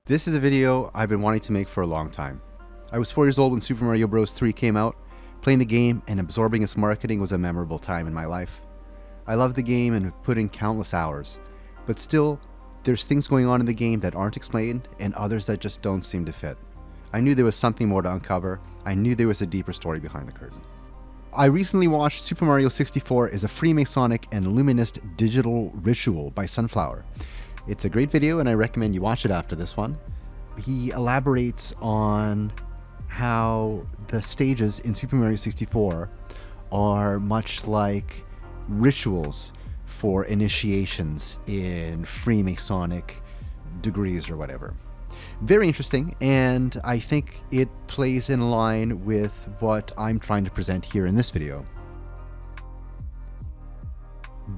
This is a video I've been wanting to make for a long time. I was 4 years old when Super Mario Bros. 3 came out. Playing the game and absorbing its marketing was a memorable time in my life. I loved the game and have put in countless hours, but still, there's things going on in the game that aren't explained and others that just don't seem to fit. I knew there was something more to uncover. I knew there was a deeper story behind the curtain. I recently watched Super Mario 64 as a Freemasonic and Illuminist digital ritual by Sunflower. It's a great video and I recommend you watch it after this one. He elaborates on how the stages in Super Mario 64 are much like rituals for initiations in Freemasonic degrees or whatever. Very interesting, and I think it plays in line with what I'm trying to present here in this video.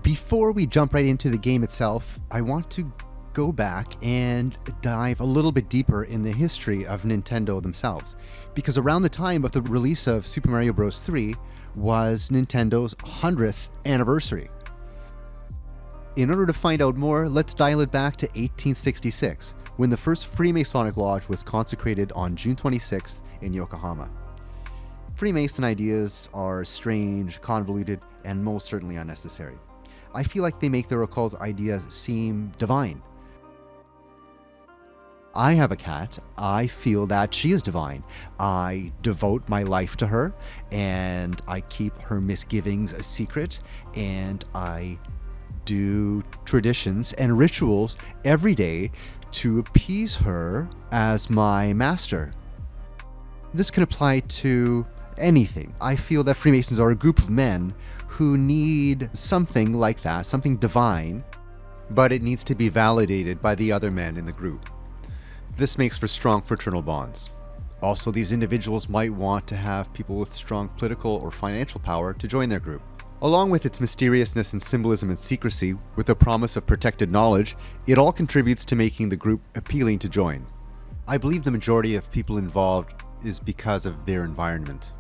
Before we jump right into the game itself, I want to go back and dive a little bit deeper in the history of Nintendo themselves, because around the time of the release of Super Mario Bros. 3 was Nintendo's 100th anniversary. In order to find out more, let's dial it back to 1866, when the first Freemasonic Lodge was consecrated on June 26th in Yokohama. Freemason ideas are strange, convoluted, and most certainly unnecessary. I feel like they make their occult ideas seem divine. I have a cat. I feel that she is divine. I devote my life to her, and I keep her misgivings a secret, and I do traditions and rituals every day to appease her as my master. This can apply to anything. I feel that Freemasons are a group of men who need something like that, something divine, but it needs to be validated by the other men in the group. This makes for strong fraternal bonds. Also, these individuals might want to have people with strong political or financial power to join their group. Along with its mysteriousness and symbolism and secrecy, with the promise of protected knowledge, it all contributes to making the group appealing to join. I believe the majority of people involved is because of their environment.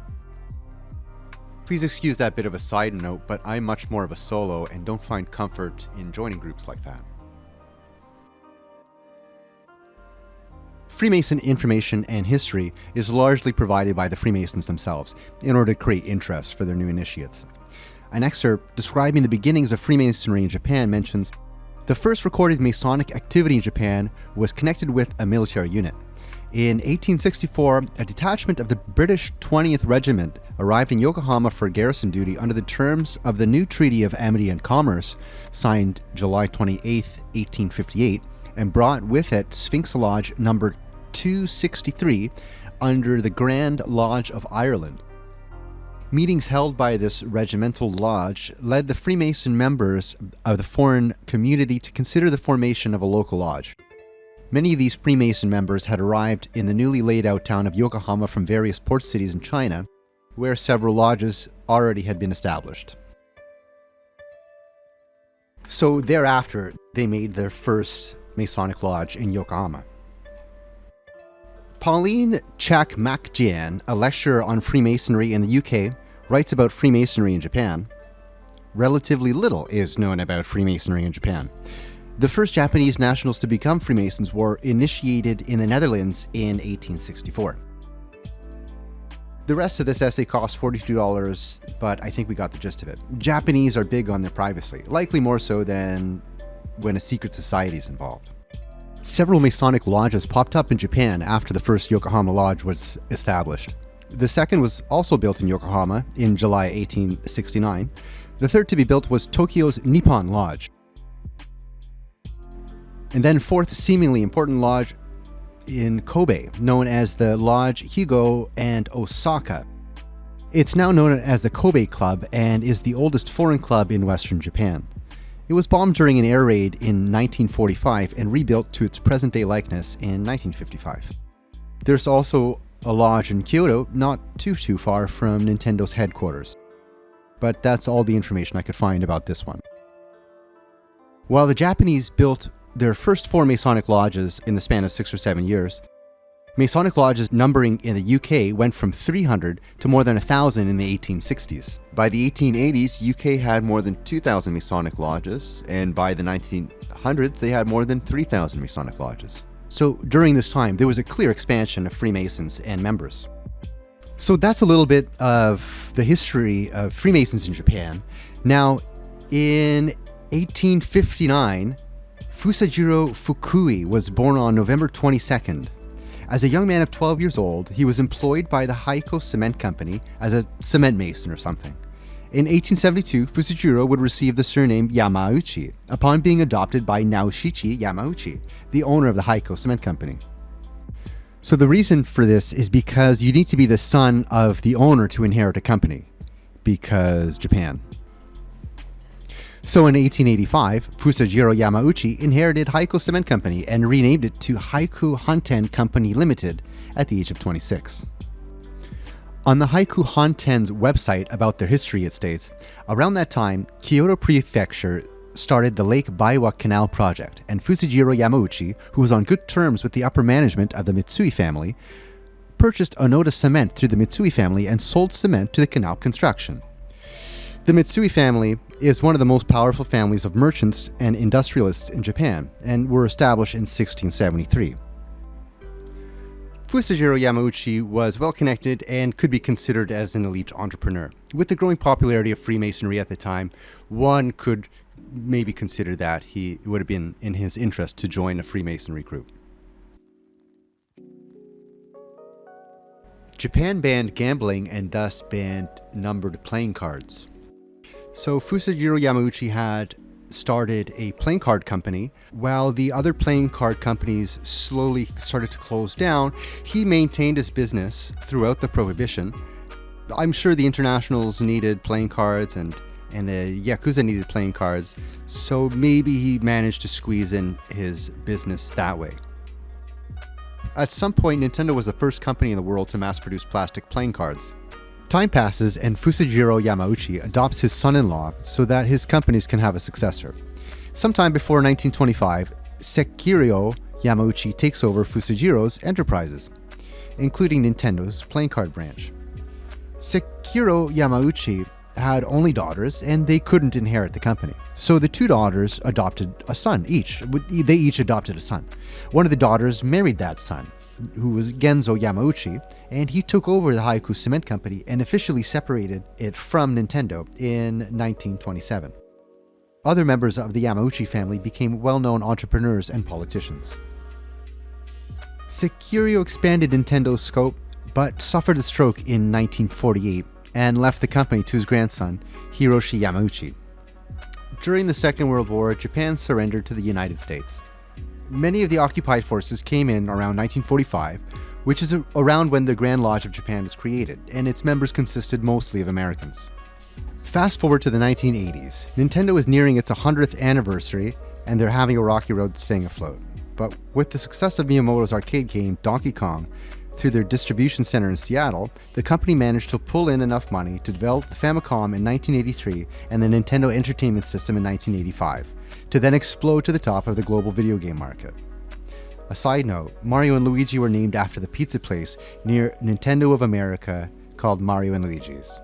Please excuse that bit of a side note, but I'm much more of a solo and don't find comfort in joining groups like that. Freemason information and history is largely provided by the Freemasons themselves in order to create interest for their new initiates. An excerpt describing the beginnings of Freemasonry in Japan mentions, the first recorded Masonic activity in Japan was connected with a military unit. In 1864, a detachment of the British 20th Regiment arrived in Yokohama for garrison duty under the terms of the new Treaty of Amity and Commerce, signed July 28, 1858, and brought with it Sphinx Lodge number 263 under the Grand Lodge of Ireland. Meetings held by this regimental lodge led the Freemason members of the foreign community to consider the formation of a local lodge. Many of these Freemason members had arrived in the newly laid out town of Yokohama from various port cities in China, where several lodges already had been established. So thereafter, they made their first Masonic lodge in Yokohama. Pauline Chakmakjian, a lecturer on Freemasonry in the UK, writes about Freemasonry in Japan. Relatively little is known about Freemasonry in Japan. The first Japanese nationals to become Freemasons were initiated in the Netherlands in 1864. The rest of this essay cost $42, but I think we got the gist of it. Japanese are big on their privacy, likely more so than when a secret society is involved. Several Masonic lodges popped up in Japan after the first Yokohama Lodge was established. The second was also built in Yokohama in July 1869. The third to be built was Tokyo's Nippon Lodge. And then fourth seemingly important lodge in Kobe, known as the Lodge Higo and Osaka. It's now known as the Kobe Club and is the oldest foreign club in Western Japan. It was bombed during an air raid in 1945 and rebuilt to its present-day likeness in 1955. There's also a lodge in Kyoto, not too far from Nintendo's headquarters. But that's all the information I could find about this one. While the Japanese built their first 4 Masonic lodges in the span of 6 or 7 years, Masonic lodges numbering in the UK went from 300 to more than 1,000 in the 1860s. By the 1880s, UK had more than 2,000 Masonic lodges, and by the 1900s, they had more than 3,000 Masonic lodges. So during this time, there was a clear expansion of Freemasons and members. So that's a little bit of the history of Freemasons in Japan. Now, in 1859, Fusajiro Fukui was born on November 22nd. As a young man of 12 years old, he was employed by the Haiko Cement Company as a cement mason or something. In 1872, Fusajiro would receive the surname Yamauchi upon being adopted by Naoshichi Yamauchi, the owner of the Haiko Cement Company. So the reason for this is because you need to be the son of the owner to inherit a company, because Japan. So in 1885, Fusajiro Yamauchi inherited Haiko Cement Company and renamed it to Haiku Honten Company Limited at the age of 26. On the Haiku Honten's website about their history, it states, around that time, Kyoto Prefecture started the Lake Biwa Canal project, and Fusajiro Yamauchi, who was on good terms with the upper management of the Mitsui family, purchased Onoda Cement through the Mitsui family and sold cement to the canal construction. The Mitsui family is one of the most powerful families of merchants and industrialists in Japan, and were established in 1673. Fusajiro Yamauchi was well connected and could be considered as an elite entrepreneur. With the growing popularity of Freemasonry at the time, one could maybe consider that it would have been in his interest to join a Freemasonry group. Japan banned gambling and thus banned numbered playing cards. So Fusajiro Yamauchi had started a playing card company. While the other playing card companies slowly started to close down, he maintained his business throughout the prohibition. I'm sure the internationals needed playing cards and the Yakuza needed playing cards, so maybe he managed to squeeze in his business that way. At some point, Nintendo was the first company in the world to mass-produce plastic playing cards. Time passes and Fusajiro Yamauchi adopts his son-in-law so that his companies can have a successor. Sometime before 1925, Sekiryo Yamauchi takes over Fusajiro's enterprises, including Nintendo's playing card branch. Sekiryo Yamauchi had only daughters and they couldn't inherit the company. So the two daughters adopted a son each. They each adopted a son. One of the daughters married that son, who was Genzo Yamauchi, and he took over the Haiku Cement Company and officially separated it from Nintendo in 1927. Other members of the Yamauchi family became well-known entrepreneurs and politicians. Sekiryo expanded Nintendo's scope, but suffered a stroke in 1948 and left the company to his grandson, Hiroshi Yamauchi. During the Second World War, Japan surrendered to the United States. Many of the occupied forces came in around 1945, which is around when the Grand Lodge of Japan was created, and its members consisted mostly of Americans. Fast forward to the 1980s. Nintendo is nearing its 100th anniversary, and they're having a rocky road staying afloat. But with the success of Miyamoto's arcade game Donkey Kong, through their distribution center in Seattle, the company managed to pull in enough money to develop the Famicom in 1983 and the Nintendo Entertainment System in 1985, to then explode to the top of the global video game market. A side note, Mario and Luigi were named after the pizza place near Nintendo of America called Mario and Luigi's.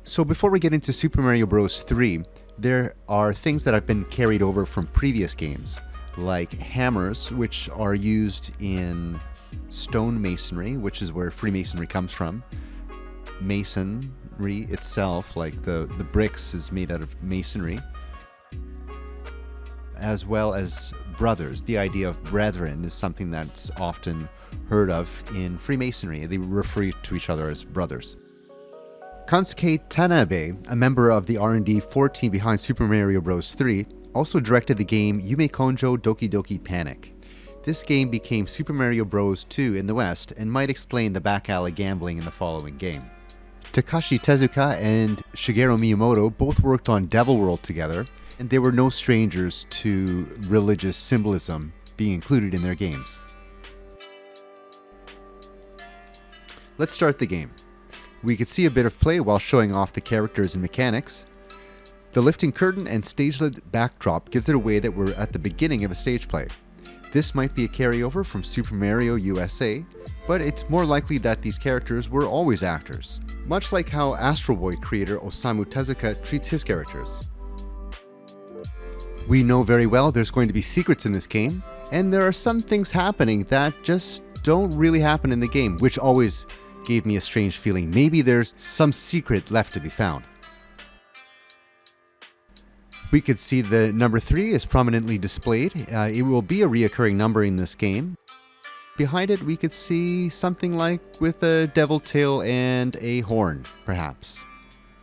So before we get into Super Mario Bros. 3, there are things that have been carried over from previous games, like hammers, which are used in stone masonry, which is where Freemasonry comes from. Masonry itself, like the bricks, is made out of masonry. As well as brothers. The idea of brethren is something that's often heard of in Freemasonry. They refer to each other as brothers. Kansuke Tanabe, a member of the R&D 4 team behind Super Mario Bros. 3, also directed the game Yume Konjo Doki Doki Panic. This game became Super Mario Bros. 2 in the West and might explain the back alley gambling in the following game. Takashi Tezuka and Shigeru Miyamoto both worked on Devil World together, and they were no strangers to religious symbolism being included in their games. Let's start the game. We could see a bit of play while showing off the characters and mechanics. The lifting curtain and stage-lit backdrop gives it away that we're at the beginning of a stage play. This might be a carryover from Super Mario USA, but it's more likely that these characters were always actors, much like how Astro Boy creator Osamu Tezuka treats his characters. We know very well there's going to be secrets in this game, and there are some things happening that just don't really happen in the game, which always gave me a strange feeling. Maybe there's some secret left to be found. We could see the number 3 is prominently displayed. It will be a reoccurring number in this game. Behind it, we could see something like with a devil tail and a horn, perhaps.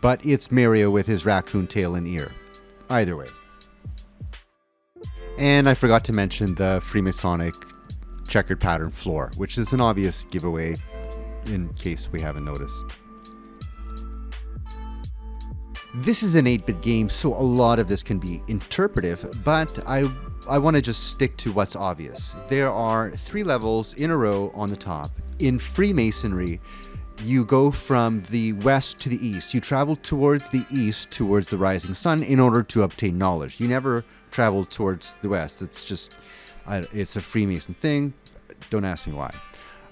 But it's Mario with his raccoon tail and ear. Either way. And I forgot to mention the Freemasonic checkered pattern floor, which is an obvious giveaway in case we haven't noticed. This is an 8-bit game, so a lot of this can be interpretive, but I want to just stick to what's obvious. There are 3 levels in a row on the top. In Freemasonry, you go from the west to the east. You travel towards the east, towards the rising sun, in order to obtain knowledge. You never travel towards the west. It's just, it's a Freemason thing. Don't ask me why.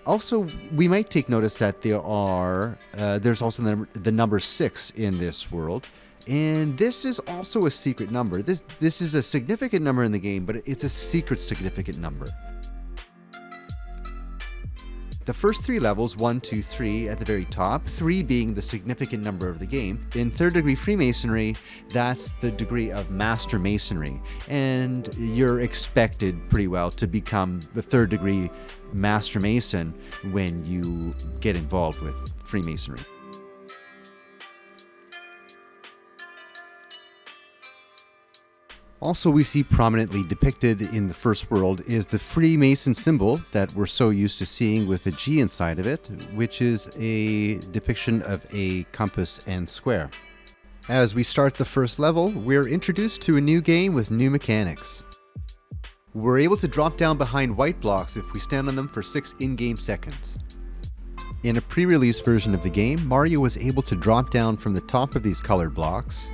Also, we might take notice that there's also the number 6 in this world. And this is also a secret number. This is a significant number in the game, but it's a secret significant number. The first 3 levels, 1, 2, 3 at the very top, 3 being the significant number of the game. In 3rd degree Freemasonry, that's the degree of Master Masonry. And you're expected pretty well to become the 3rd degree Master Mason when you get involved with Freemasonry. Also, we see prominently depicted in the first world is the Freemason symbol that we're so used to seeing with a G inside of it, which is a depiction of a compass and square. As we start the first level, we're introduced to a new game with new mechanics. We're able to drop down behind white blocks if we stand on them for 6 in-game seconds. In a pre-release version of the game, Mario was able to drop down from the top of these colored blocks,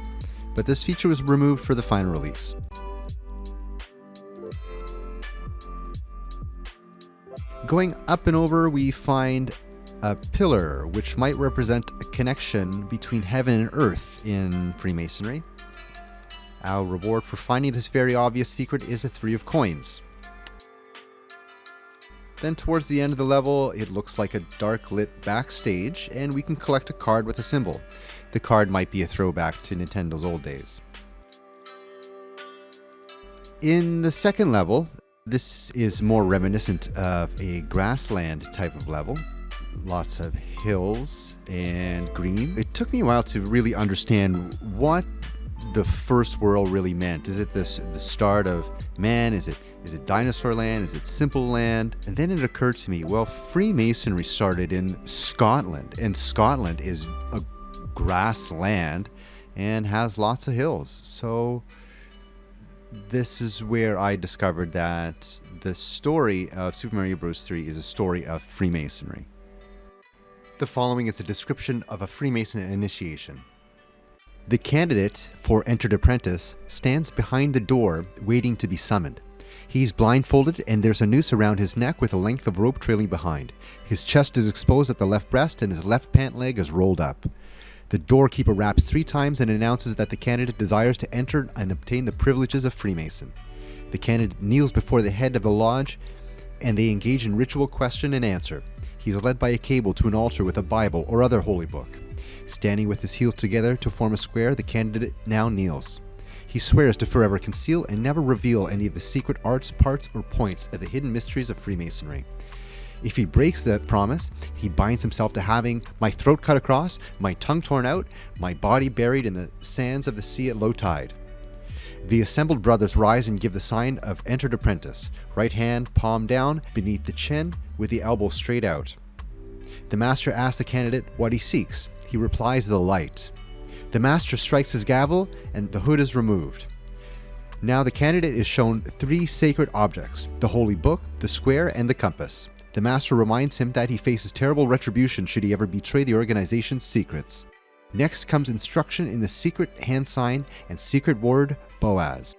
but this feature was removed for the final release. Going up and over, we find a pillar, which might represent a connection between heaven and earth in Freemasonry. Our reward for finding this very obvious secret is a 3 of coins. Then towards the end of the level, it looks like a dark lit backstage, and we can collect a card with a symbol. The card might be a throwback to Nintendo's old days. In the second level, this is more reminiscent of a grassland type of level. Lots of hills and green. It took me a while to really understand what the first world really meant. Is it the start of man? Is it dinosaur land? Is it simple land? And then it occurred to me, well, Freemasonry started in Scotland, and Scotland is a grassland and has lots of hills. So this is where I discovered that the story of Super Mario Bros. 3 is a story of Freemasonry. The following is a description of a Freemason initiation. The candidate for entered apprentice stands behind the door waiting to be summoned. He's blindfolded and there's a noose around his neck with a length of rope trailing behind. His chest is exposed at the left breast and his left pant leg is rolled up. The doorkeeper raps 3 times and announces that the candidate desires to enter and obtain the privileges of Freemason. The candidate kneels before the head of the lodge and they engage in ritual question and answer. He's led by a cable to an altar with a Bible or other holy book. Standing with his heels together to form a square, the candidate now kneels. He swears to forever conceal and never reveal any of the secret arts, parts, or points of the hidden mysteries of Freemasonry. If he breaks that promise, he binds himself to having my throat cut across, my tongue torn out, my body buried in the sands of the sea at low tide. The assembled brothers rise and give the sign of entered apprentice, right hand palm down beneath the chin with the elbow straight out. The master asks the candidate what he seeks. He replies, the light. The master strikes his gavel and the hood is removed. Now the candidate is shown 3 sacred objects, the holy book, the square, and the compass. The master reminds him that he faces terrible retribution should he ever betray the organization's secrets. Next comes instruction in the secret hand sign and secret word, Boaz.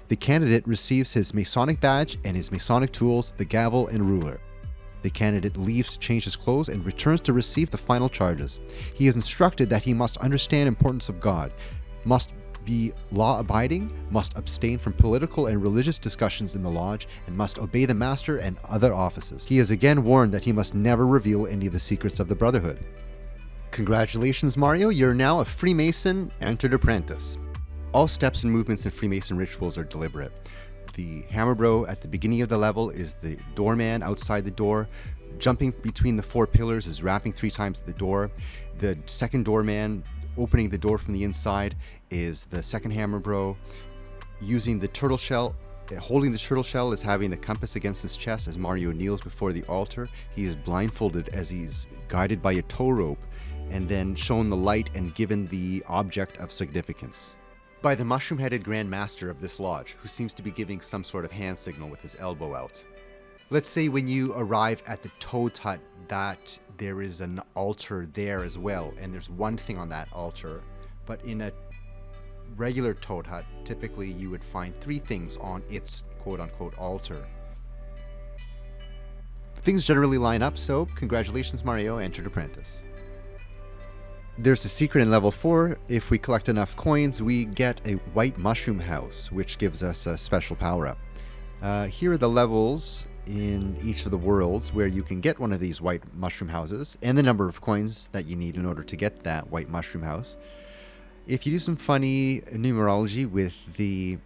The candidate receives his Masonic badge and his Masonic tools, the gavel and ruler. The candidate leaves to change his clothes and returns to receive the final charges. He is instructed that he must understand the importance of God, must be law-abiding, must abstain from political and religious discussions in the lodge, and must obey the master and other offices. He is again warned that he must never reveal any of the secrets of the Brotherhood. Congratulations, Mario, you're now a Freemason entered apprentice. All steps and movements in Freemason rituals are deliberate. The hammer bro at the beginning of the level is the doorman outside the door. Jumping between the 4 pillars is rapping 3 times at the door. The second doorman opening the door from the inside is the second hammer bro. Using the turtle shell, holding the turtle shell is having the compass against his chest as Mario kneels before the altar. He is blindfolded as he's guided by a tow rope and then shown the light and given the object of significance by the mushroom-headed Grand Master of this lodge, who seems to be giving some sort of hand signal with his elbow out. Let's say when you arrive at the Toad Hut that there is an altar there as well, and there's one thing on that altar, but in a regular Toad Hut, typically you would find 3 things on its quote-unquote altar. Things generally line up, so congratulations, Mario, entered apprentice. There's a secret in level 4. If we collect enough coins, we get a white mushroom house, which gives us a special power-up. Here are the levels in each of the worlds where you can get one of these white mushroom houses, and the number of coins that you need in order to get that white mushroom house. If you do some funny numerology with the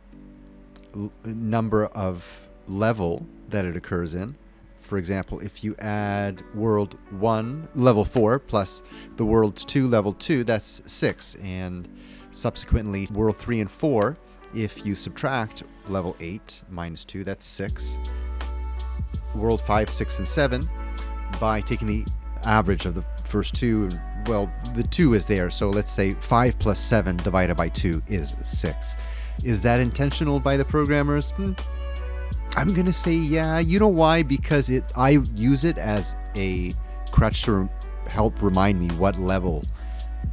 number of level that it occurs in, for example, if you add World 1, level 4, plus the World 2, level 2, that's 6. And subsequently, World 3 and 4, if you subtract level 8 minus 2, that's 6. World 5, 6, and 7, by taking the average of the first 2, well, the 2 is there, so let's say 5 plus 7 divided by 2 is 6. Is that intentional by the programmers? I'm going to say yeah. You know why? Because I use it as a crutch to help remind me what level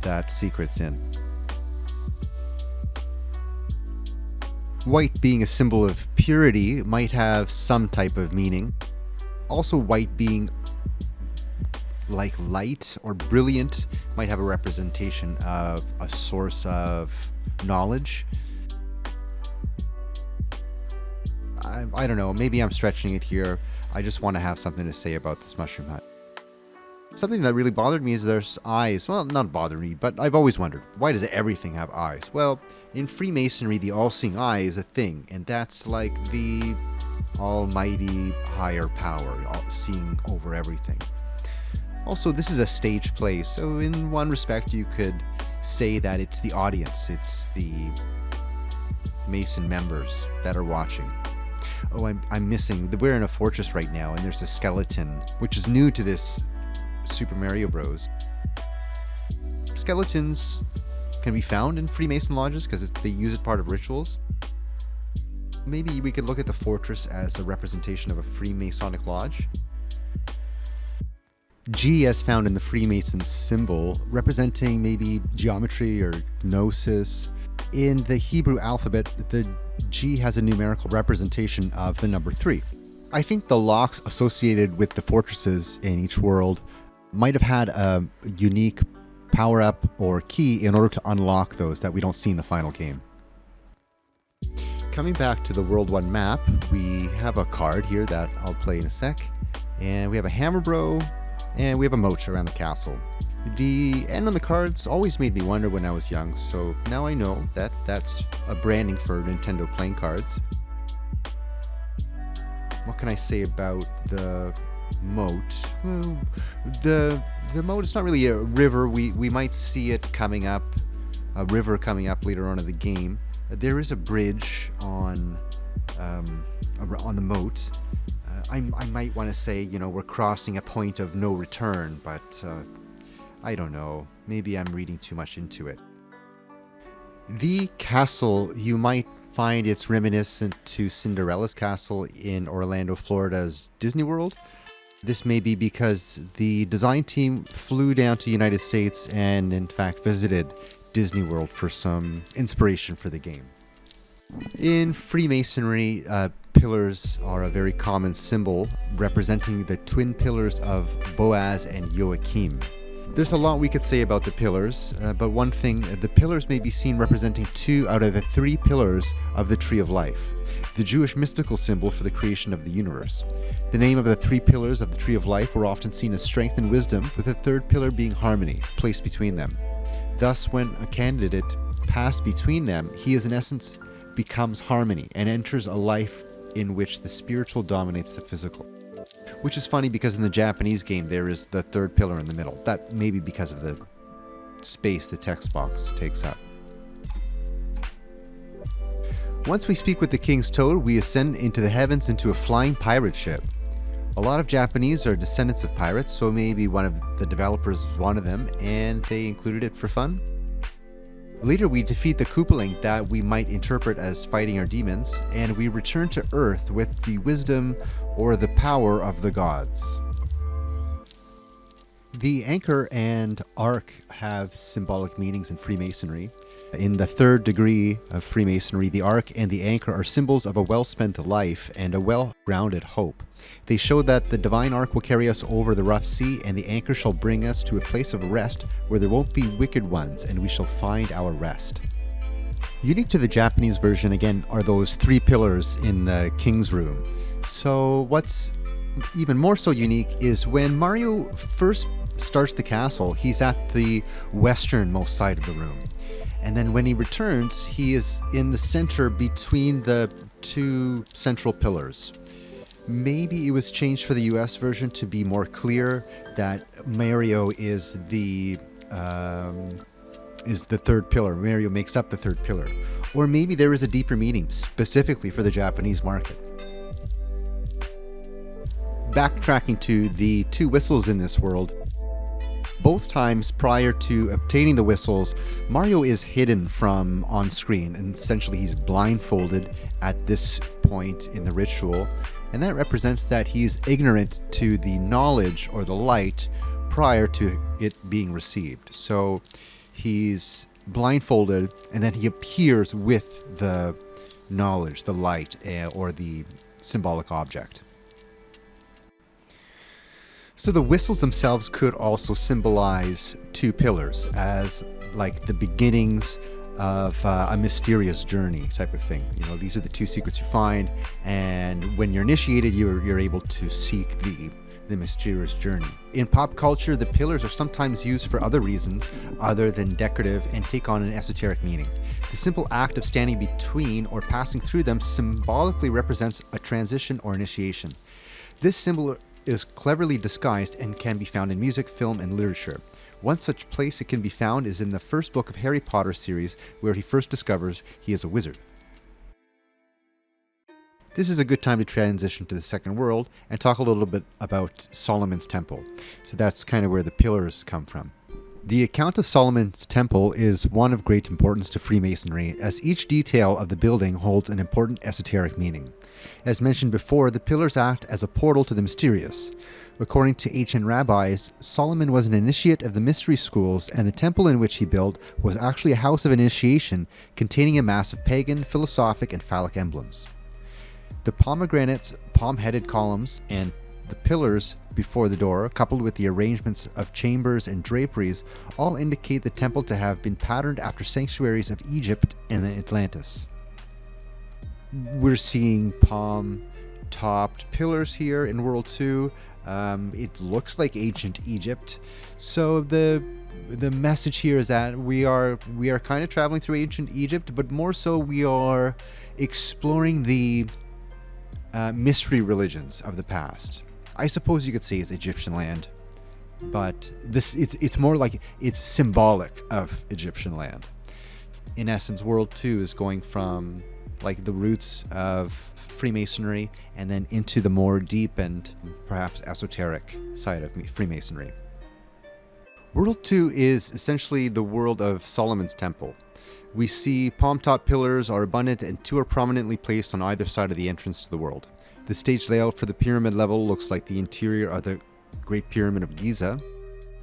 that secret's in. White being a symbol of purity might have some type of meaning. Also, white being like light or brilliant might have a representation of a source of knowledge. I don't know, maybe I'm stretching it here. I just want to have something to say about this mushroom hut. Something that really bothered me is there's eyes. Well, not bothered me, but I've always wondered, why does everything have eyes? Well, in Freemasonry, the all-seeing eye is a thing, and that's like the almighty higher power, seeing over everything. Also, this is a stage play, so in one respect, you could say that it's the audience, it's the Mason members that are watching. Oh, I'm missing. We're in a fortress right now, and there's a skeleton, which is new to this Super Mario Bros. Skeletons can be found in Freemason lodges because they use it part of rituals. Maybe we could look at the fortress as a representation of a Freemasonic lodge. G, as found in the Freemason symbol, representing maybe geometry or gnosis. In the Hebrew alphabet, the G has a numerical representation of the number 3. I think the locks associated with the fortresses in each world might have had a unique power-up or key in order to unlock those that we don't see in the final game. Coming back to the World 1 map, we have a card here that I'll play in a sec. And we have a hammer bro, and we have a moat around the castle. The end on the cards always made me wonder when I was young, so now I know that that's a branding for Nintendo playing cards. What can I say about the moat? Well, the moat is not really a river. We might see it coming up, a river coming up later on in the game. There is a bridge on the moat. I might want to say, we're crossing a point of no return, but I don't know. Maybe I'm reading too much into it. The castle, you might find it's reminiscent to Cinderella's castle in Orlando, Florida's Disney World. This may be because the design team flew down to the United States and in fact visited Disney World for some inspiration for the game. In Freemasonry, pillars are a very common symbol representing the twin pillars of Boaz and Joachim. There's a lot we could say about the pillars, but one thing, the pillars may be seen representing 2 out of the 3 pillars of the Tree of Life, the Jewish mystical symbol for the creation of the universe. The name of the 3 pillars of the Tree of Life were often seen as strength and wisdom, with the 3rd pillar being harmony, placed between them. Thus, when a candidate passed between them, he is in essence becomes harmony and enters a life in which the spiritual dominates the physical. Which is funny because in the Japanese game there is the 3rd pillar in the middle. That may be because of the space the text box takes up. Once we speak with the King's Toad, we ascend into the heavens into a flying pirate ship. A lot of Japanese are descendants of pirates, so maybe one of the developers wanted them and they included it for fun. Later we defeat the Koopaling that we might interpret as fighting our demons, and we return to Earth with the wisdom or the power of the gods. The anchor and arc have symbolic meanings in Freemasonry. In the 3rd degree of Freemasonry, the arc and the anchor are symbols of a well-spent life and a well-grounded hope. They show that the divine arc will carry us over the rough sea, and the anchor shall bring us to a place of rest where there won't be wicked ones, and we shall find our rest. Unique to the Japanese version, again, are those 3 pillars in the King's Room. So what's even more so unique is when Mario first starts the castle, he's at the westernmost side of the room. And then when he returns, he is in the center between the 2 central pillars. Maybe it was changed for the US version to be more clear that Mario is the 3rd pillar. Mario makes up the 3rd pillar. Or maybe there is a deeper meaning specifically for the Japanese market. Backtracking to the 2 whistles in this world, both times prior to obtaining the whistles, Mario is hidden from on screen, and essentially he's blindfolded at this point in the ritual, and that represents that he's ignorant to the knowledge or the light prior to it being received. So he's blindfolded, and then he appears with the knowledge, the light, or the symbolic object. So the whistles themselves could also symbolize 2 pillars as like the beginnings of a mysterious journey type of thing. You know, these are the 2 secrets you find, and when you're initiated, you're able to seek the mysterious journey. In pop culture, the pillars are sometimes used for other reasons other than decorative and take on an esoteric meaning. The simple act of standing between or passing through them symbolically represents a transition or initiation. This symbol is cleverly disguised and can be found in music, film, and literature. One such place it can be found is in the first book of Harry Potter series, where he first discovers he is a wizard. This is a good time to transition to the second world and talk a little bit about Solomon's Temple. So that's kind of where the pillars come from. The account of Solomon's Temple is one of great importance to Freemasonry, as each detail of the building holds an important esoteric meaning. As mentioned before, the pillars act as a portal to the mysterious. According to ancient rabbis, Solomon was an initiate of the mystery schools, and the temple in which he built was actually a house of initiation containing a mass of pagan, philosophic, and phallic emblems. The pomegranates, palm-headed columns, and the pillars before the door, coupled with the arrangements of chambers and draperies, all indicate the temple to have been patterned after sanctuaries of Egypt and Atlantis. We're seeing palm-topped pillars here in World 2. It looks like ancient Egypt. So the message here is that we are kind of traveling through ancient Egypt, but more so we are exploring the mystery religions of the past. I suppose you could say it's Egyptian land, but it's more like it's symbolic of Egyptian land. In essence, World 2 is going from like the roots of Freemasonry and then into the more deep and perhaps esoteric side of Freemasonry. World 2 is essentially the world of Solomon's Temple. We see palm-top pillars are abundant and 2 are prominently placed on either side of the entrance to the world. The stage layout for the pyramid level looks like the interior of the Great Pyramid of Giza.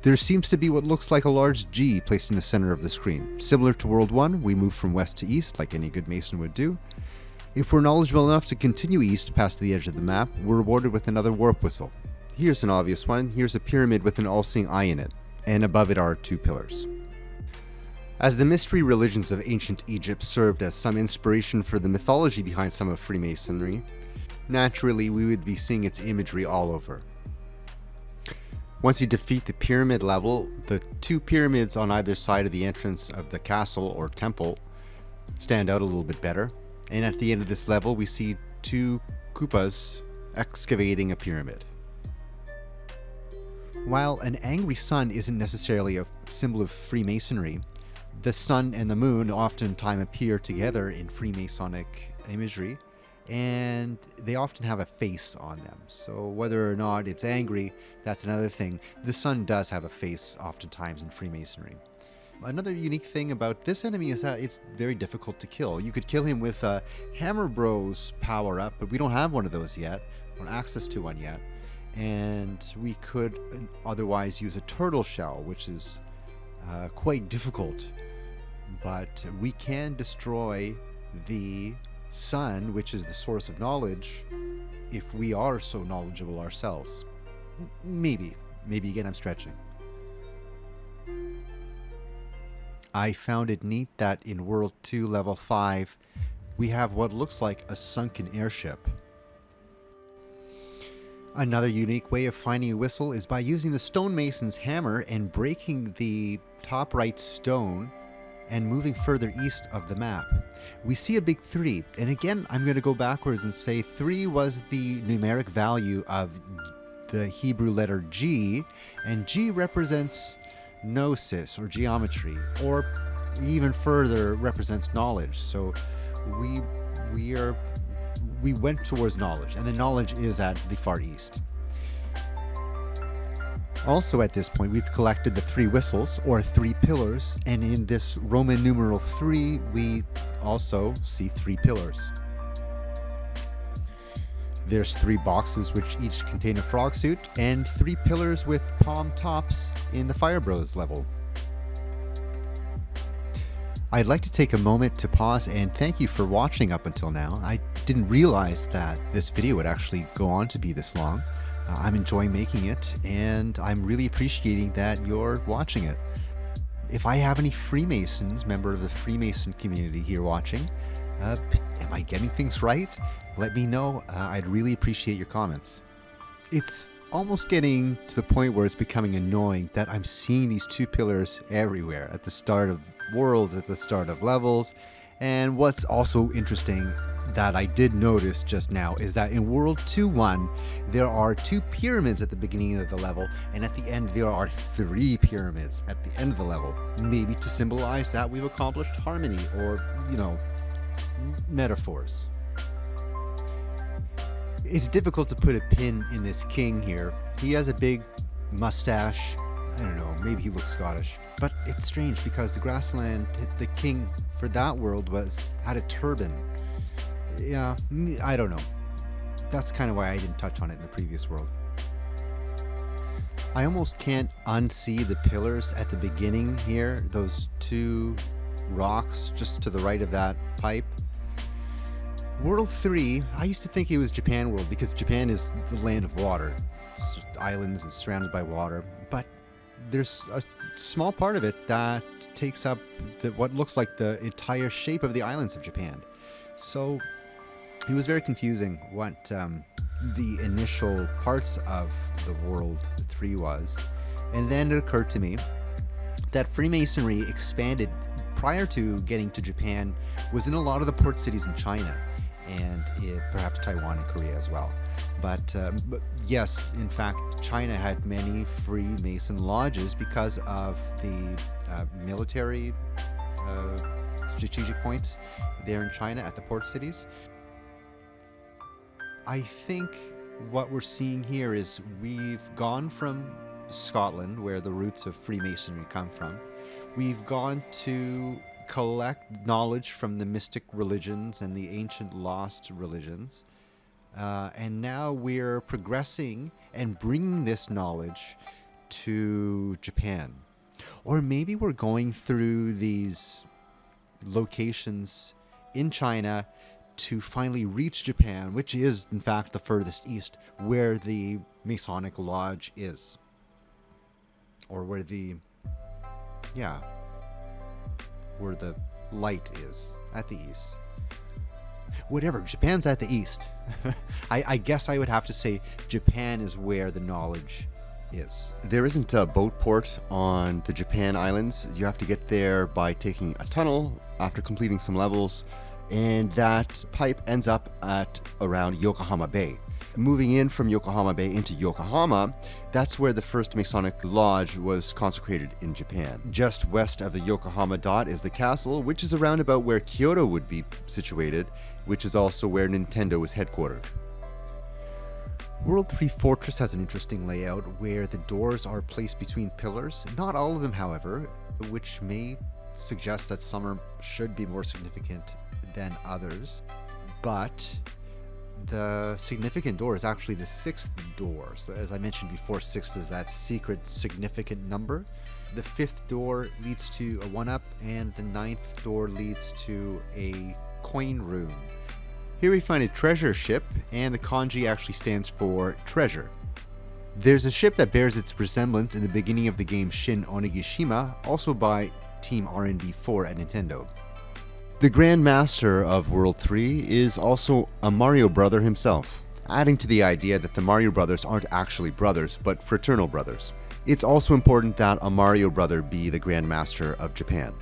There seems to be what looks like a large G placed in the center of the screen. Similar to World 1, we move from west to east like any good Mason would do. If we're knowledgeable enough to continue east past the edge of the map, we're rewarded with another warp whistle. Here's an obvious one. Here's a pyramid with an all-seeing eye in it. and above it are 2 pillars. As the mystery religions of ancient Egypt served as some inspiration for the mythology behind some of Freemasonry, naturally we would be seeing its imagery all over. Once you defeat the pyramid level, the 2 pyramids on either side of the entrance of the castle or temple stand out a little bit better, and at the end of this level we see 2 Koopas excavating a pyramid. While an angry sun isn't necessarily a symbol of Freemasonry, the sun and the moon oftentimes appear together in Freemasonic imagery, and they often have a face on them. So whether or not it's angry, that's another thing. The sun does have a face oftentimes in Freemasonry. Another unique thing about this enemy is that it's very difficult to kill. You could kill him with a Hammer Bros power-up, but we don't have one of those yet, or access to one yet. And we could otherwise use a turtle shell, which is quite difficult. But we can destroy the sun, which is the source of knowledge, if we are so knowledgeable ourselves. Maybe again I'm stretching. I found it neat that in World 2 Level 5 we have what looks like a sunken airship. Another unique way of finding a whistle is by using the stonemason's hammer and breaking the top right stone and moving further east of the map. We see a big 3, and again I'm going to go backwards and say 3 was the numeric value of the Hebrew letter G, and G represents gnosis or geometry, or even further represents knowledge. So we went towards knowledge, and the knowledge is at the far east. Also at this point, we've collected the 3 whistles, or 3 pillars, and in this Roman numeral 3, we also see 3 pillars. There's 3 boxes which each contain a frog suit, and 3 pillars with palm tops in the Fire Bros level. I'd like to take a moment to pause and thank you for watching up until now. I didn't realize that this video would actually go on to be this long. I'm enjoying making it, and I'm really appreciating that you're watching it. If I have any Freemasons, member of the Freemason community here watching, am I getting things right? Let me know. I'd really appreciate your comments. It's almost getting to the point where it's becoming annoying that I'm seeing these 2 pillars everywhere, at the start of worlds, at the start of levels. And what's also interesting that I did notice just now is that in World 2-1 there are 2 pyramids at the beginning of the level, and at the end there are 3 pyramids at the end of the level, maybe to symbolize that we've accomplished harmony, or, you know, metaphors. It's difficult to put a pin in this king here. He has a big mustache. I don't know, maybe he looks Scottish. But it's strange because the grassland, the king for that world had a turban. Yeah, I don't know. That's kind of why I didn't touch on it in the previous world. I almost can't unsee the pillars at the beginning here, those 2 rocks just to the right of that pipe. World 3, I used to think it was Japan world because Japan is the land of water. It's islands and surrounded by water, but there's a small part of it that takes up what looks like the entire shape of the islands of Japan. So it was very confusing what the initial parts of the World 3 was. And then it occurred to me that Freemasonry expanded prior to getting to Japan, was in a lot of the port cities in China, and perhaps Taiwan and Korea as well. But yes, in fact, China had many Freemason lodges because of the military strategic points there in China at the port cities. I think what we're seeing here is we've gone from Scotland, where the roots of Freemasonry come from. We've gone to collect knowledge from the mystic religions and the ancient lost religions. And now we're progressing and bringing this knowledge to Japan. Or maybe we're going through these locations in China to finally reach Japan, which is in fact the furthest east, where the Masonic Lodge is. or where the light is, at the east. Whatever, Japan's at the east. I guess I would have to say Japan is where the knowledge is. There isn't a boat port on the Japan Islands. You have to get there by taking a tunnel after completing some levels, and that pipe ends up at around Yokohama Bay. Moving in from Yokohama Bay into Yokohama, that's where the first Masonic lodge was consecrated in Japan. Just west of the Yokohama dot is the castle, which is around about where Kyoto would be situated, which is also where Nintendo is headquartered. World 3 Fortress has an interesting layout where the doors are placed between pillars. Not all of them, however, which may suggest that some should be more significant than others. But the significant door is actually the 6th door. So as I mentioned before, 6 is that secret significant number. The 5th door leads to a 1-up, and the 9th door leads to a coin room. Here we find a treasure ship, and the kanji actually stands for treasure. There's a ship that bears its resemblance in the beginning of the game Shin Onigashima, also by Team R&D4 at Nintendo. The Grand Master of World 3 is also a Mario brother himself, adding to the idea that the Mario brothers aren't actually brothers, but fraternal brothers. It's also important that a Mario brother be the Grand Master of Japan.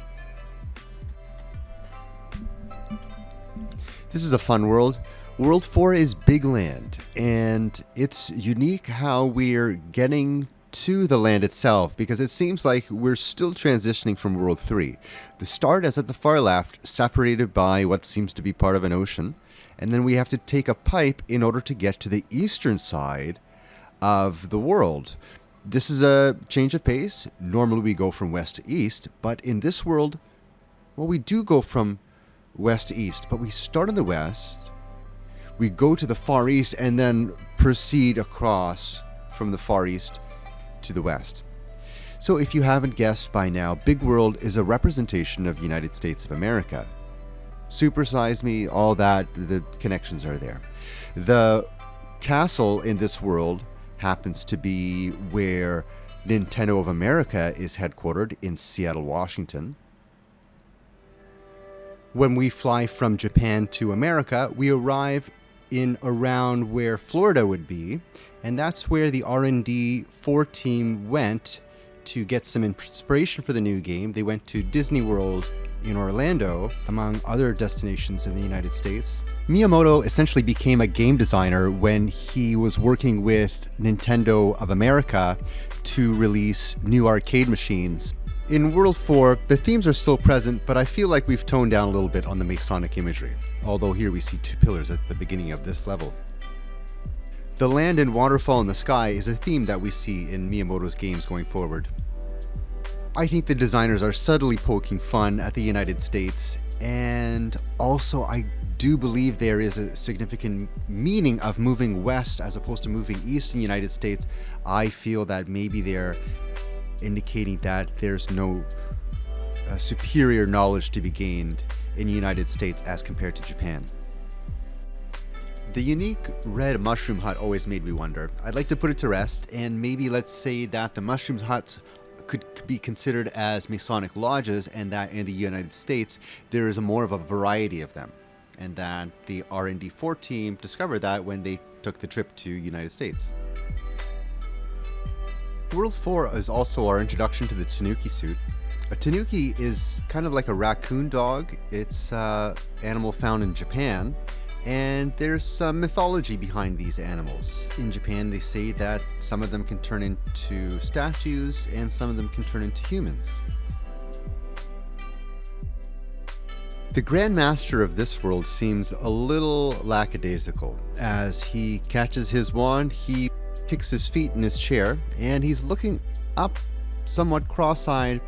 This is a fun world. World 4 is Big Land, and it's unique how we're getting to the land itself, because it seems like we're still transitioning from World 3. The start is at the far left, separated by what seems to be part of an ocean, and then we have to take a pipe in order to get to the eastern side of the world. This is a change of pace. Normally we go from west to east, but in this world, well, we do go from west to east, but we start in the west, we go to the far east, and then proceed across from the far east to the west. So if you haven't guessed by now, Big World is a representation of United States of America. Supersize me, all that, the connections are there. The castle in this world happens to be where Nintendo of America is headquartered in Seattle, Washington. When we fly from Japan to America, we arrive in around where Florida would be, and that's where the R&D4 team went to get some inspiration for the new game. They went to Disney World in Orlando, among other destinations in the United States. Miyamoto essentially became a game designer when he was working with Nintendo of America to release new arcade machines. In World 4, the themes are still present, but I feel like we've toned down a little bit on the Masonic imagery, although here we see 2 pillars at the beginning of this level. The land and waterfall in the sky is a theme that we see in Miyamoto's games going forward. I think the designers are subtly poking fun at the United States, and also I do believe there is a significant meaning of moving west as opposed to moving east in the United States. I feel that maybe they're indicating that there's no superior knowledge to be gained in the United States as compared to Japan. The unique red mushroom hut always made me wonder. I'd like to put it to rest, and maybe let's say that the mushroom huts could be considered as Masonic lodges, and that in the United States there is more of a variety of them, and that the R&D4 team discovered that when they took the trip to United States. World 4 is also our introduction to the tanuki suit. A tanuki is kind of like a raccoon dog. It's an animal found in Japan, and there's some mythology behind these animals. In Japan, they say that some of them can turn into statues and some of them can turn into humans. The Grand Master of this world seems a little lackadaisical. As he catches his wand, he kicks his feet in his chair, and he's looking up somewhat cross-eyed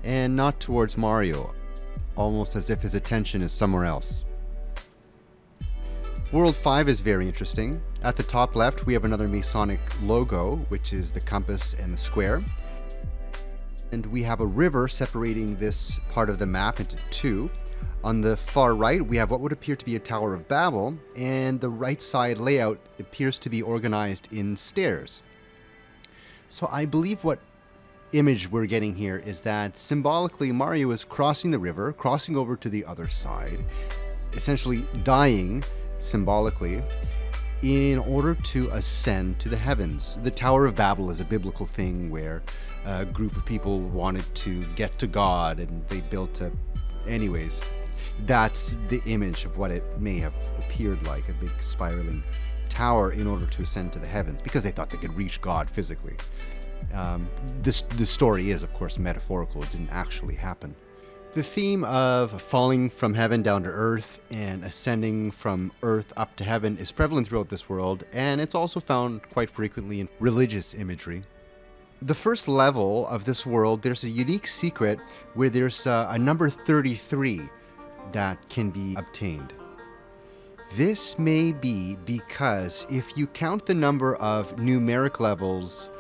and not towards Mario, almost as if his attention is somewhere else. World 5 is very interesting. At the top left, we have another Masonic logo, which is the compass and the square. And we have a river separating this part of the map into 2. On the far right, we have what would appear to be a Tower of Babel, and the right side layout appears to be organized in stairs. So I believe what image we're getting here is that symbolically Mario is crossing the river, crossing over to the other side, essentially dying symbolically in order to ascend to the heavens. The Tower of Babel is a biblical thing where a group of people wanted to get to God and they built a... Anyways, that's the image of what it may have appeared like, a big spiraling tower in order to ascend to the heavens, because they thought they could reach God physically. The story is, of course, metaphorical. It didn't actually happen. The theme of falling from heaven down to earth and ascending from earth up to heaven is prevalent throughout this world, and it's also found quite frequently in religious imagery. The first level of this world, there's a unique secret where there's a number 33 that can be obtained. This may be because if you count the number of numeric levels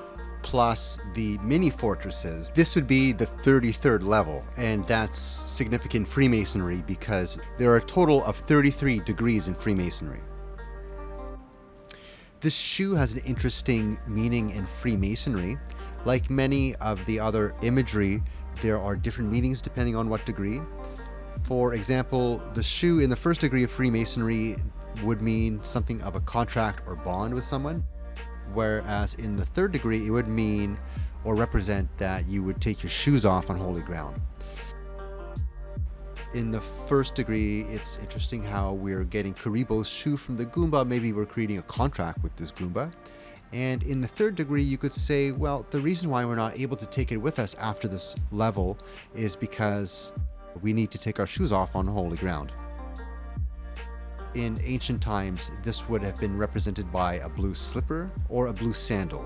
plus the mini fortresses, this would be the 33rd level, and that's significant Freemasonry because there are a total of 33 degrees in Freemasonry. This shoe has an interesting meaning in Freemasonry. Like many of the other imagery, there are different meanings depending on what degree. For example, the shoe in the first degree of Freemasonry would mean something of a contract or bond with someone, whereas in the third degree it would mean or represent that you would take your shoes off on holy ground. In the first degree, it's interesting how we're getting Kuribo's shoe from the Goomba. Maybe we're creating a contract with this Goomba. And in the third degree, you could say, well, the reason why we're not able to take it with us after this level is because we need to take our shoes off on holy ground. In ancient times, this would have been represented by a blue slipper or a blue sandal.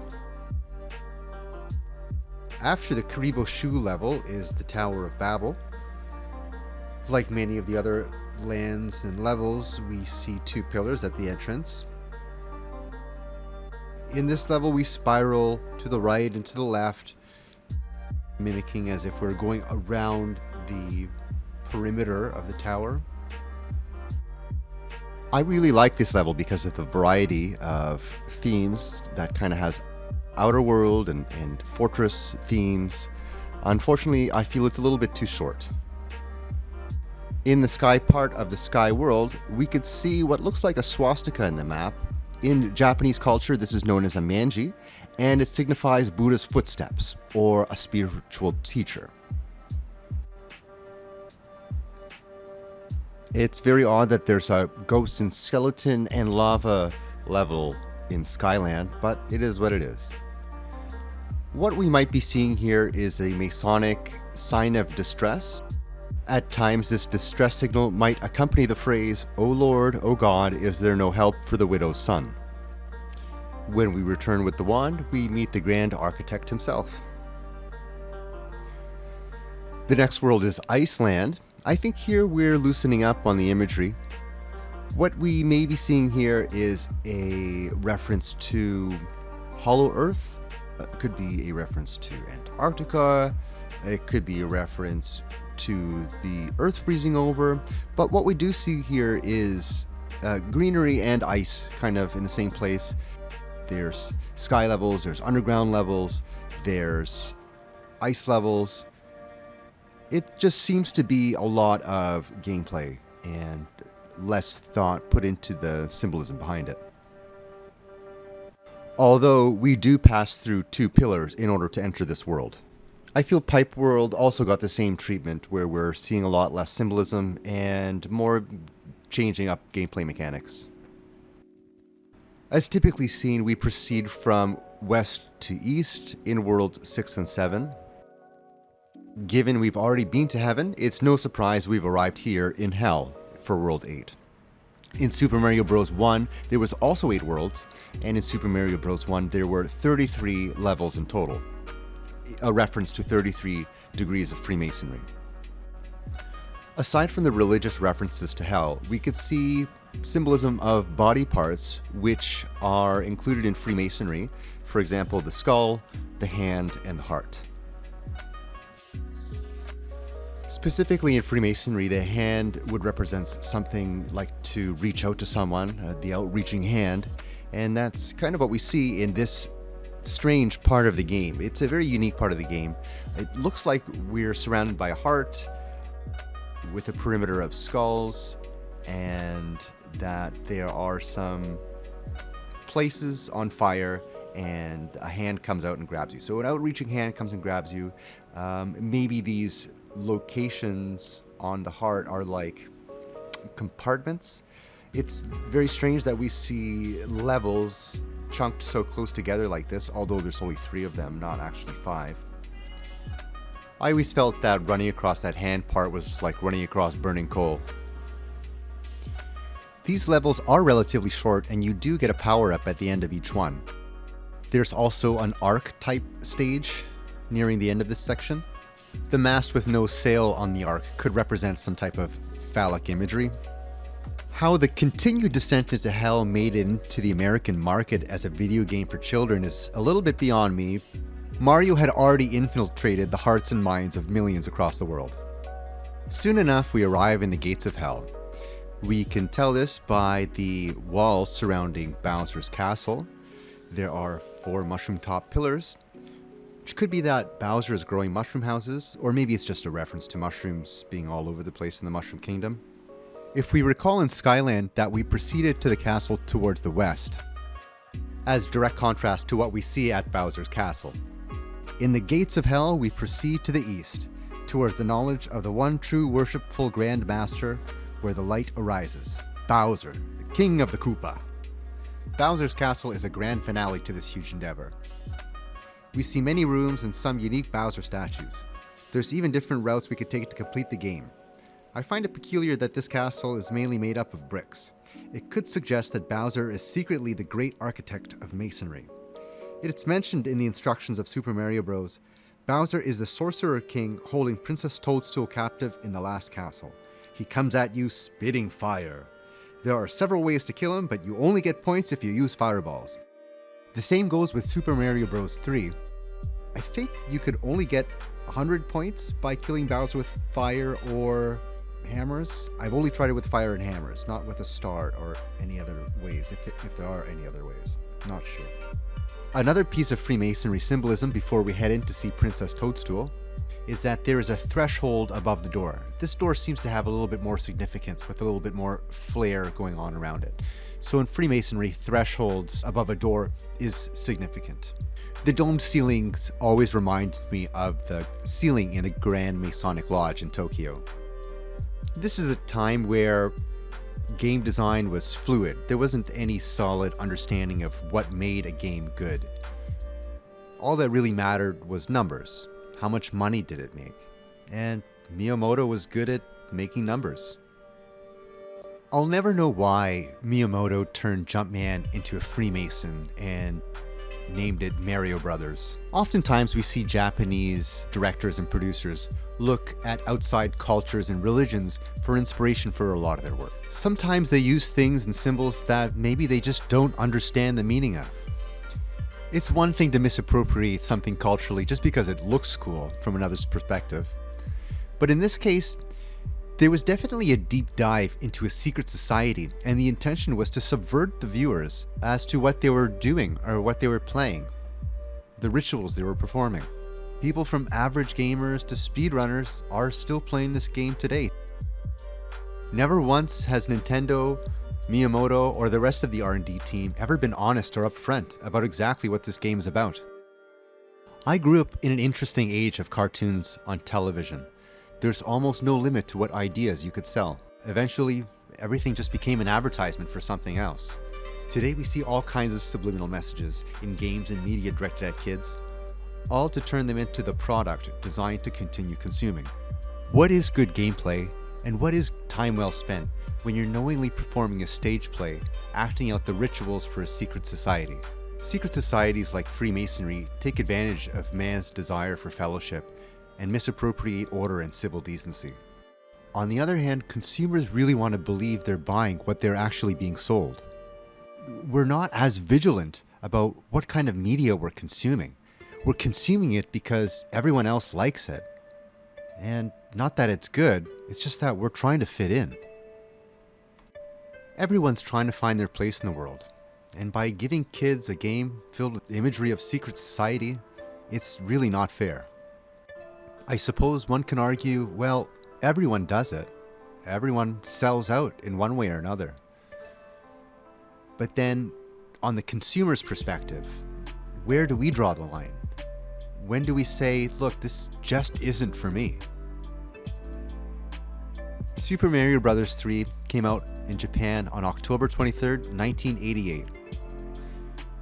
After the Kuribo shoe level is the Tower of Babel. Like many of the other lands and levels, we see two pillars at the entrance. In this level, we spiral to the right and to the left, mimicking as if we're going around the perimeter of the tower. I really like this level because of the variety of themes that kind of has outer world and fortress themes. Unfortunately, I feel it's a little bit too short. In the sky part of the sky world, we could see what looks like a swastika in the map. In Japanese culture, this is known as a manji, and it signifies Buddha's footsteps or a spiritual teacher. It's very odd that there's a ghost and skeleton and lava level in Skyland, but it is what it is. What we might be seeing here is a Masonic sign of distress. At times, this distress signal might accompany the phrase, "O Lord, O God, is there no help for the widow's son?" When we return with the wand, we meet the Grand Architect himself. The next world is Iceland. I think here we're loosening up on the imagery. What we may be seeing here is a reference to Hollow Earth. It could be a reference to Antarctica. It could be a reference to the Earth freezing over. But what we do see here is greenery and ice kind of in the same place. There's sky levels, there's underground levels, there's ice levels. It just seems to be a lot of gameplay and less thought put into the symbolism behind it. Although we do pass through two pillars in order to enter this world. I feel Pipe World also got the same treatment where we're seeing a lot less symbolism and more changing up gameplay mechanics. As typically seen, we proceed from west to east in Worlds 6 and 7. Given we've already been to heaven, it's no surprise we've arrived here in hell for World 8. In Super Mario Bros. 1, there was also 8 worlds, and in Super Mario Bros. 1, there were 33 levels in total, a reference to 33 degrees of Freemasonry. Aside from the religious references to hell, we could see symbolism of body parts which are included in Freemasonry, for example, the skull, the hand, and the heart. Specifically in Freemasonry, the hand would represent something like to reach out to someone, the outreaching hand, and that's kind of what we see in this strange part of the game. It's a very unique part of the game. It looks like we're surrounded by a heart with a perimeter of skulls, and that there are some places on fire, and a hand comes out and grabs you. So an outreaching hand comes and grabs you. Maybe these locations on the heart are like compartments. It's very strange that we see levels chunked so close together like this, although there's only 3 of them, not actually 5. I always felt that running across that hand part was like running across burning coal. These levels are relatively short, and you do get a power-up at the end of each one. There's also an arc-type stage nearing the end of this section. The mast with no sail on the arc could represent some type of phallic imagery. How the continued descent into hell made it into the American market as a video game for children is a little bit beyond me. Mario had already infiltrated the hearts and minds of millions across the world. Soon enough, we arrive in the gates of hell. We can tell this by the walls surrounding Bowser's castle. There are 4 mushroom-top pillars, which could be that Bowser is growing mushroom houses, or maybe it's just a reference to mushrooms being all over the place in the Mushroom Kingdom. If we recall in Skyland that we proceeded to the castle towards the west, as direct contrast to what we see at Bowser's castle. In the gates of hell, we proceed to the east, towards the knowledge of the one true worshipful Grand Master, where the light arises. Bowser, the king of the Koopa. Bowser's castle is a grand finale to this huge endeavor. We see many rooms and some unique Bowser statues. There's even different routes we could take to complete the game. I find it peculiar that this castle is mainly made up of bricks. It could suggest that Bowser is secretly the great architect of Masonry. It's mentioned in the instructions of Super Mario Bros. Bowser is the Sorcerer King holding Princess Toadstool captive in the last castle. He comes at you spitting fire. There are several ways to kill him, but you only get points if you use fireballs. The same goes with Super Mario Bros. 3. I think you could only get 100 points by killing Bowser with fire or hammers. I've only tried it with fire and hammers, not with a star or any other ways, if there are any other ways. Not sure. Another piece of Freemasonry symbolism before we head in to see Princess Toadstool is that there is a threshold above the door. This door seems to have a little bit more significance with a little bit more flair going on around it. So in Freemasonry, thresholds above a door is significant. The domed ceilings always remind me of the ceiling in the Grand Masonic Lodge in Tokyo. This is a time where game design was fluid. There wasn't any solid understanding of what made a game good. All that really mattered was numbers. How much money did it make? And Miyamoto was good at making numbers. I'll never know why Miyamoto turned Jumpman into a Freemason and named it Mario Brothers. Oftentimes we see Japanese directors and producers look at outside cultures and religions for inspiration for a lot of their work. Sometimes they use things and symbols that maybe they just don't understand the meaning of. It's one thing to misappropriate something culturally just because it looks cool from another's perspective. But in this case, there was definitely a deep dive into a secret society, and the intention was to subvert the viewers as to what they were doing or what they were playing, the rituals they were performing. People from average gamers to speedrunners are still playing this game today. Never once has Nintendo, Miyamoto, or the rest of the R&D team ever been honest or upfront about exactly what this game is about. I grew up in an interesting age of cartoons on television. There's almost no limit to what ideas you could sell. Eventually, everything just became an advertisement for something else. Today we see all kinds of subliminal messages in games and media directed at kids, all to turn them into the product designed to continue consuming. What is good gameplay, and what is time well spent when you're knowingly performing a stage play, acting out the rituals for a secret society? Secret societies like Freemasonry take advantage of man's desire for fellowship and misappropriate order and civil decency. On the other hand, consumers really want to believe they're buying what they're actually being sold. We're not as vigilant about what kind of media we're consuming. We're consuming it because everyone else likes it. And not that it's good, it's just that we're trying to fit in. Everyone's trying to find their place in the world. And by giving kids a game filled with imagery of secret society, it's really not fair. I suppose one can argue, well, everyone does it. Everyone sells out in one way or another. But then, on the consumer's perspective, where do we draw the line? When do we say, look, this just isn't for me? Super Mario Bros. 3 came out in Japan on October 23rd, 1988.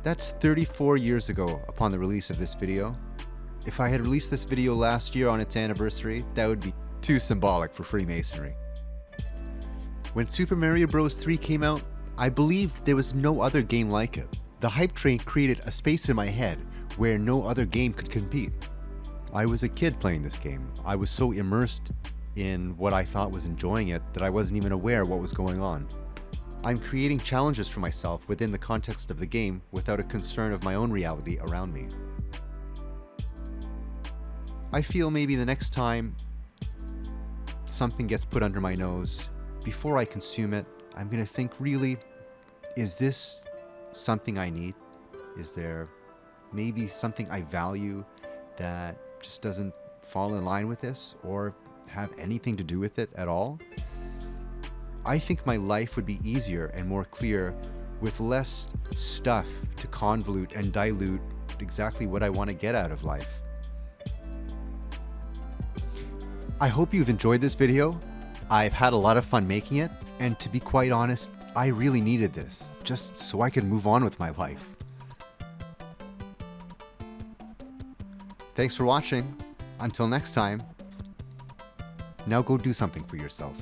That's 34 years ago upon the release of this video. If I had released this video last year on its anniversary, that would be too symbolic for Freemasonry. When Super Mario Bros. 3 came out, I believed there was no other game like it. The hype train created a space in my head where no other game could compete. I was a kid playing this game. I was so immersed in what I thought was enjoying it that I wasn't even aware what was going on. I'm creating challenges for myself within the context of the game without a concern of my own reality around me. I feel maybe the next time something gets put under my nose, before I consume it, I'm going to think, really, is this something I need? Is there maybe something I value that just doesn't fall in line with this or have anything to do with it at all? I think my life would be easier and more clear with less stuff to convolute and dilute exactly what I want to get out of life. I hope you've enjoyed this video. I've had a lot of fun making it, and to be quite honest, I really needed this, just so I could move on with my life. Thanks for watching. Until next time, now go do something for yourself.